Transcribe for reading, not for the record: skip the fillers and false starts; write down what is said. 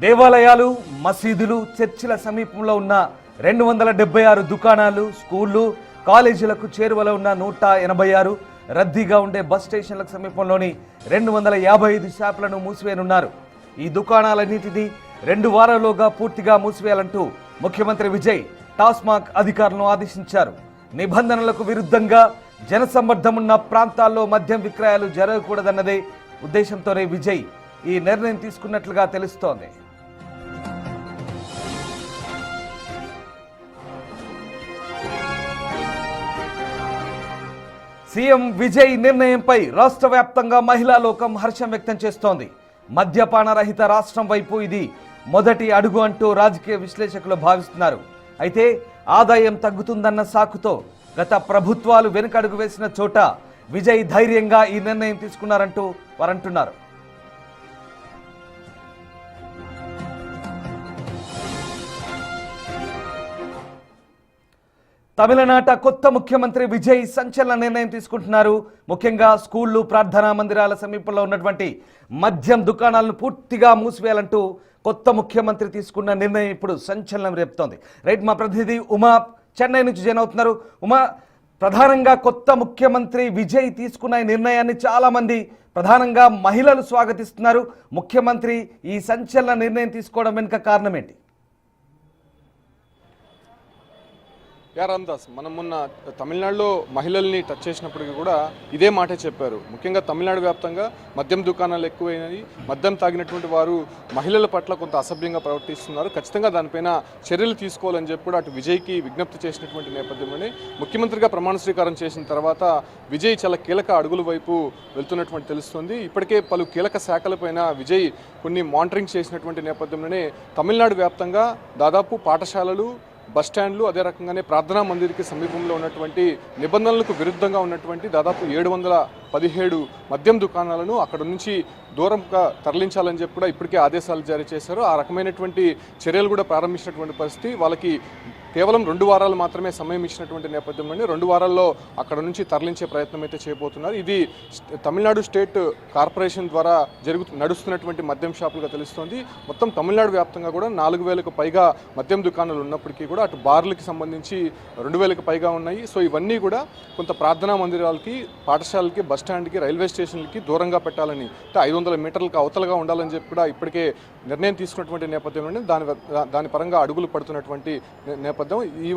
దేవాలయాలు, మసీదులు, చర్చిల సమీపంలో ఉన్న 276 దుకాణాలు, స్కూళ్లు, కాలేజీలకు చేరువలో ఉన్న 186 రద్దీగా ఉండే బస్ స్టేషన్లకు సమీపంలోని 255 షాపులను మూసివేయనున్నారు. ఈ దుకాణాలన్నింటినీ 2 వారాల్లోగా పూర్తిగా మూసివేయాలంటూ ముఖ్యమంత్రి విజయ్ టాస్మాగ్ అధికారులను ఆదేశించారు. నిబంధనలకు విరుద్ధంగా జనసమ్మర్దమున్న ప్రాంతాల్లో మద్యం విక్రయాలు జరగకూడదన్నదే ఉద్దేశంతోనే విజయ్ ఈ నిర్ణయం తీసుకున్నట్లుగా తెలుస్తోంది. సీఎం విజయ్ నిర్ణయంపై రాష్ట్ర వ్యాప్తంగా మహిళా లోకం హర్షం వ్యక్తం చేస్తోంది. మద్యపాన రహిత రాష్ట్రం వైపు ఇది మొదటి అడుగు అంటూ రాజకీయ విశ్లేషకులు భావిస్తున్నారు. అయితే ఆదాయం తగ్గుతుందన్న సాకుతో గత ప్రభుత్వాలు వెనుకడుగు వేసిన చోట విజయ్ ధైర్యంగా ఈ నిర్ణయం తీసుకున్నారంటూ వారంటున్నారు. తమిళనాట కొత్త ముఖ్యమంత్రి విజయ్ సంచలన నిర్ణయం తీసుకుంటున్నారు. ముఖ్యంగా స్కూళ్లు, ప్రార్థనా మందిరాల సమీపంలో ఉన్నటువంటి మద్యం దుకాణాలను పూర్తిగా మూసివేయాలంటూ కొత్త ముఖ్యమంత్రి తీసుకున్న నిర్ణయం ఇప్పుడు సంచలనం రేపుతోంది. రైట్, మా ప్రతినిధి ఉమా చెన్నై నుంచి జాయిన్ అవుతున్నారు. ఉమా, ప్రధానంగా కొత్త ముఖ్యమంత్రి విజయ్ తీసుకున్న ఈ నిర్ణయాన్ని చాలా మంది, ప్రధానంగా మహిళలు స్వాగతిస్తున్నారు. ముఖ్యమంత్రి ఈ సంచలన నిర్ణయం తీసుకోవడం వెనుక కారణం ఏంటి? రామ్దాస్, మనం మొన్న తమిళనాడులో మహిళల్ని టచ్ చేసినప్పటికీ కూడా ఇదే మాటే చెప్పారు. ముఖ్యంగా తమిళనాడు వ్యాప్తంగా మద్యం దుకాణాలు ఎక్కువైనవి, మద్యం తాగినటువంటి వారు మహిళల పట్ల కొంత అసభ్యంగా ప్రవర్తిస్తున్నారు, ఖచ్చితంగా దానిపైన చర్యలు తీసుకోవాలని చెప్పి కూడా అటు విజయ్కి విజ్ఞప్తి చేసినటువంటి నేపథ్యంలోనే ముఖ్యమంత్రిగా ప్రమాణ స్వీకారం చేసిన తర్వాత విజయ్ చాలా కీలక అడుగుల వైపు వెళ్తున్నటువంటి తెలుస్తుంది. ఇప్పటికే పలు కీలక శాఖలపైన విజయ్ కొన్ని మానిటరింగ్ చేసినటువంటి నేపథ్యంలోనే తమిళనాడు వ్యాప్తంగా దాదాపు పాఠశాలలు, బస్టాండ్లు, అదే రకంగానే ప్రార్థనా మందిరికి సమీపంలో ఉన్నటువంటి నిబంధనలకు విరుద్ధంగా ఉన్నటువంటి దాదాపు 717 మద్యం దుకాణాలను అక్కడ నుంచి దూరంగా తరలించాలని చెప్పి కూడా ఇప్పటికే ఆదేశాలు జారీ చేశారు. ఆ రకమైనటువంటి చర్యలు కూడా ప్రారంభించినటువంటి పరిస్థితి. వాళ్ళకి కేవలం 2 వారాలు మాత్రమే సమయం ఇచ్చినటువంటి నేపథ్యంలోనే 2 వారాల్లో అక్కడ నుంచి తరలించే ప్రయత్నం అయితే చేయబోతున్నారు. ఇది తమిళనాడు స్టేట్ కార్పొరేషన్ ద్వారా నడుస్తున్నటువంటి మద్యం షాపులుగా తెలుస్తోంది. మొత్తం తమిళనాడు వ్యాప్తంగా కూడా 4000కు పైగా మద్యం దుకాణాలు ఉన్నప్పటికీ కూడా అటు బార్లకి సంబంధించి 2000కు పైగా ఉన్నాయి. సో ఇవన్నీ కూడా కొంత ప్రార్థనా మందిరాలకి, పాఠశాలకి, బస్టాండ్కి, రైల్వే స్టేషన్లకి దూరంగా పెట్టాలని, 500 మీటర్లకు అవతలగా ఉండాలని చెప్పి కూడా ఇప్పటికే నిర్ణయం తీసుకున్నటువంటి నేపథ్యంలోనే దాని పరంగా అడుగులు పడుతున్నటువంటి నేపథ్యం. ఈ